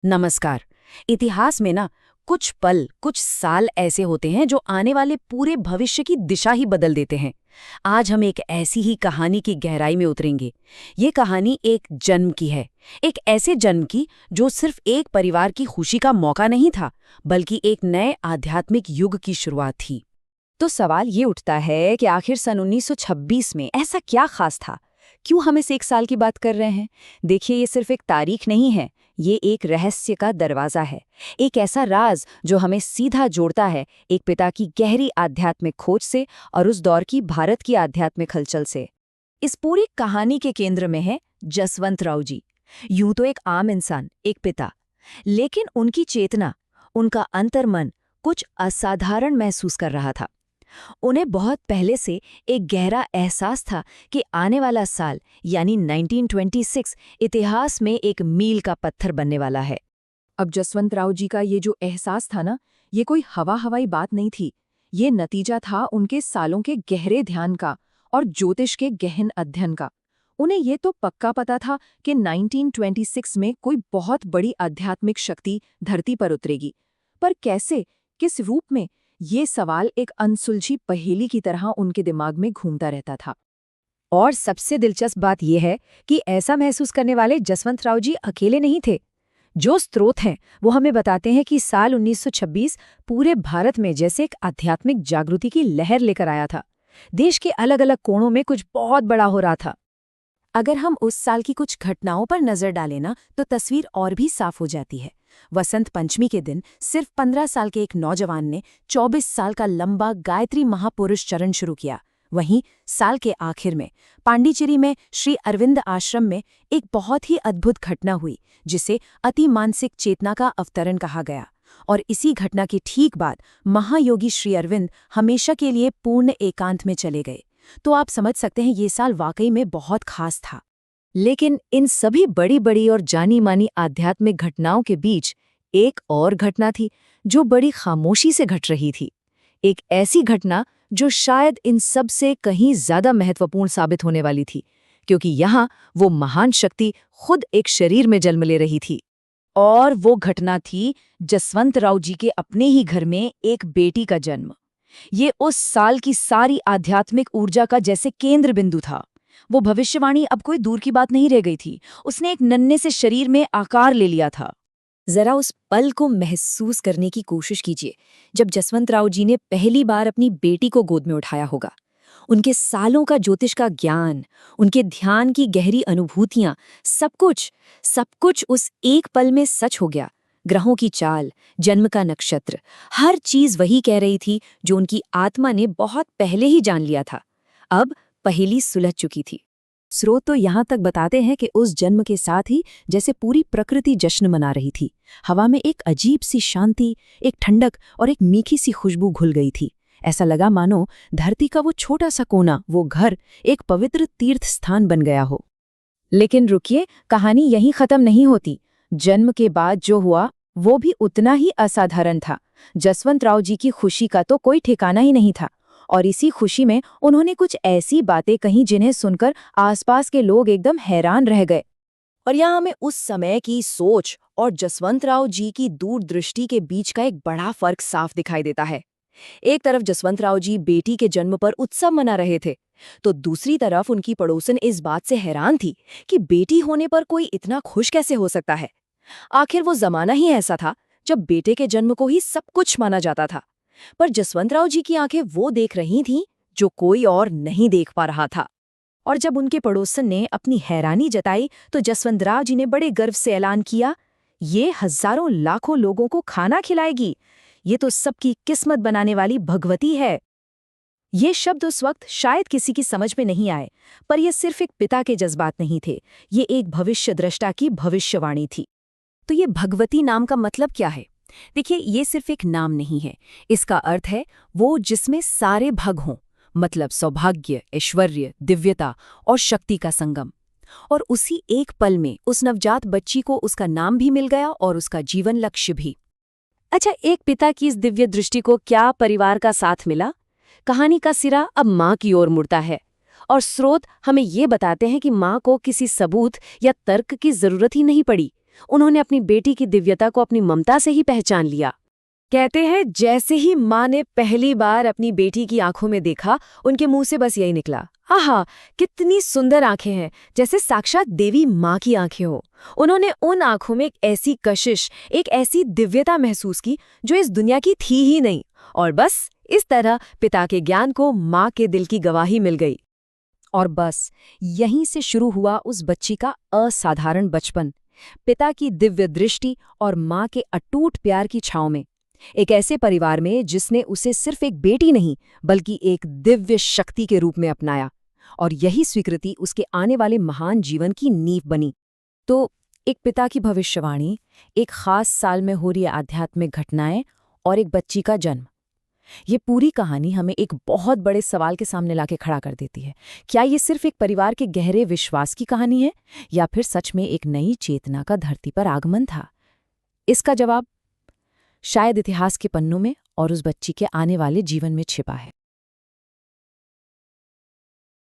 नमस्कार। इतिहास में ना कुछ पल, कुछ साल ऐसे होते हैं जो आने वाले पूरे भविष्य की दिशा ही बदल देते हैं। आज हम एक ऐसी ही कहानी की गहराई में उतरेंगे। ये कहानी एक जन्म की है। एक ऐसे जन्म की जो सिर्फ एक परिवार की खुशी का मौका नहीं था, बल्कि एक नए आध्यात्मिक युग की शुरुआत थी। तो सवाल ये उठता है कि आखिर सन 1926 में ऐसा क्या खास था? क्यों हम इस एक साल की बात कर रहे हैं? देखिए, ये सिर्फ एक तारीख नहीं है, ये एक रहस्य का दरवाजा है। एक ऐसा राज जो हमें सीधा जोड़ता है एक पिता की गहरी आध्यात्मिक खोज से और उस दौर की भारत की आध्यात्मिक हलचल से। इस पूरी कहानी के केंद्र में है जसवंत राव जी। यूं तो एक आम इंसान, एक पिता, लेकिन उनकी चेतना, उनका अंतर्मन कुछ असाधारण महसूस कर रहा था। उन्हें बहुत पहले से एक गहरा एहसास था कि आने वाला साल यानी 1926 इतिहास में एक मील का पत्थर बनने वाला है। अब जसवंत राव जी का ये जो एहसास था ना, ये कोई हवाई बात नहीं थी। ये नतीजा था उनके सालों के गहरे ध्यान का और ज्योतिष के गहन अध्ययन का। उन्हें ये तो पक्का पता था कि 1926 में कोई बहुत बड़ी आध्यात्मिक शक्ति धरती पर उतरेगी, पर कैसे, किस रूप में, ये सवाल एक अनसुलझी पहेली की तरह उनके दिमाग में घूमता रहता था। और सबसे दिलचस्प बात यह है कि ऐसा महसूस करने वाले जसवंत राव जी अकेले नहीं थे। जो स्रोत हैं वो हमें बताते हैं कि साल 1926 पूरे भारत में जैसे एक आध्यात्मिक जागृति की लहर लेकर आया था। देश के अलग अलग कोणों में कुछ बहुत बड़ा हो रहा था। अगर हम उस साल की कुछ घटनाओं पर नजर डालें ना, तो तस्वीर और भी साफ हो जाती है। वसंत पंचमी के दिन सिर्फ 15 साल के एक नौजवान ने 24 साल का लंबा गायत्री महापुरुष चरण शुरू किया। वहीं साल के आखिर में पांडिचेरी में श्री अरविंद आश्रम में एक बहुत ही अद्भुत घटना हुई, जिसे अति मानसिक चेतना का अवतरण कहा गया। और इसी घटना के ठीक बाद महायोगी श्री अरविंद हमेशा के लिए पूर्ण एकांत में चले गए। तो आप समझ सकते हैं ये साल वाकई में बहुत खास था। लेकिन इन सभी बड़ी बड़ी और जानी मानी आध्यात्मिक घटनाओं के बीच एक और घटना थी जो बड़ी खामोशी से घट रही थी। एक ऐसी घटना जो शायद इन सब से कहीं ज्यादा महत्वपूर्ण साबित होने वाली थी, क्योंकि यहाँ वो महान शक्ति खुद एक शरीर में जन्म ले रही थी। और वो घटना थी जसवंत राव जी के अपने ही घर में एक बेटी का जन्म। ये उस साल की सारी आध्यात्मिक ऊर्जा का जैसे केंद्र बिंदु था। वो भविष्यवाणी अब कोई दूर की बात नहीं रह गई थी, उसने एक नन्हे से शरीर में आकार ले लिया था। जरा उस पल को महसूस करने की कोशिश कीजिए, जब जसवंत राव जी ने पहली बार अपनी बेटी को गोद में उठाया होगा। उनके सालों का ज्योतिष का ज्ञान, उनके ध्यान की गहरी अनुभूतियां, सब कुछ उस एक पल में सच हो गया। ग्रहों की चाल, जन्म का नक्षत्र, हर चीज वही कह रही थी जो उनकी आत्मा ने बहुत पहले ही जान लिया था। अब पहेली सुलझ चुकी थी। स्रोत तो यहाँ तक बताते हैं कि उस जन्म के साथ ही जैसे पूरी प्रकृति जश्न मना रही थी। हवा में एक अजीब सी शांति, एक ठंडक और एक मीठी सी खुशबू घुल गई थी। ऐसा लगा मानो धरती का वो छोटा सा कोना, वो घर, एक पवित्र तीर्थ स्थान बन गया हो। लेकिन रुकिए, कहानी यहीं खत्म नहीं होती। जन्म के बाद जो हुआ वो भी उतना ही असाधारण था। जसवंत राव जी की खुशी का तो कोई ठिकाना ही नहीं था, और इसी खुशी में उन्होंने कुछ ऐसी बातें कहीं जिन्हें सुनकर आसपास के लोग एकदम हैरान रह गए। और यहाँ हमें उस समय की सोच और जसवंत राव जी की दूरदृष्टि के बीच का एक बड़ा फर्क साफ दिखाई देता है। एक तरफ जसवंत राव जी बेटी के जन्म पर उत्सव मना रहे थे, तो दूसरी तरफ उनकी पड़ोसन इस बात से हैरान थी कि बेटी होने पर कोई इतना खुश कैसे हो सकता है। आखिर वो जमाना ही ऐसा था जब बेटे के जन्म को ही सब कुछ माना जाता था। पर जसवंत राव जी की आंखें वो देख रही थीं जो कोई और नहीं देख पा रहा था। और जब उनके पड़ोसन ने अपनी हैरानी जताई, तो जसवंत राव जी ने बड़े गर्व से ऐलान किया, ये हजारों लाखों लोगों को खाना खिलाएगी। ये तो सबकी किस्मत बनाने वाली भगवती है। ये शब्द उस वक्त शायद किसी की समझ में नहीं आए, पर यह सिर्फ एक पिता के जज्बात नहीं थे, ये एक भविष्य दृष्टा की भविष्यवाणी थी। तो ये भगवती नाम का मतलब क्या है? देखिए, ये सिर्फ एक नाम नहीं है। इसका अर्थ है वो जिसमें सारे भग हों, मतलब सौभाग्य, ऐश्वर्य, दिव्यता और शक्ति का संगम। और उसी एक पल में उस नवजात बच्ची को उसका नाम भी मिल गया और उसका जीवन लक्ष्य भी। अच्छा, एक पिता की इस दिव्य दृष्टि को क्या परिवार का साथ मिला? कहानी का सिरा अब माँ की ओर मुड़ता है, और स्रोत हमें ये बताते हैं कि माँ को किसी सबूत या तर्क की जरूरत ही नहीं पड़ी। उन्होंने अपनी बेटी की दिव्यता को अपनी ममता से ही पहचान लिया। कहते हैं जैसे ही माँ ने पहली बार अपनी बेटी की आंखों में देखा, उनके मुंह से बस यही निकला, आहा कितनी सुंदर आंखें हैं, जैसे साक्षात देवी माँ की आंखें हो। उन्होंने उन आंखों में एक ऐसी कशिश, एक ऐसी दिव्यता महसूस की जो इस दुनिया की थी ही नहीं। और बस इस तरह पिता के ज्ञान को माँ के दिल की गवाही मिल गई। और बस यहीं से शुरू हुआ उस बच्ची का असाधारण बचपन, पिता की दिव्य दृष्टि और माँ के अटूट प्यार की छाँव में, एक ऐसे परिवार में जिसने उसे सिर्फ एक बेटी नहीं बल्कि एक दिव्य शक्ति के रूप में अपनाया। और यही स्वीकृति उसके आने वाले महान जीवन की नींव बनी। तो एक पिता की भविष्यवाणी, एक खास साल में हो रही आध्यात्मिक घटनाएं और एक बच्ची का जन्म, ये पूरी कहानी हमें एक बहुत बड़े सवाल के सामने लाके खड़ा कर देती है। क्या ये सिर्फ एक परिवार के गहरे विश्वास की कहानी है, या फिर सच में एक नई चेतना का धरती पर आगमन था? इसका जवाब शायद इतिहास के पन्नों में और उस बच्ची के आने वाले जीवन में छिपा है।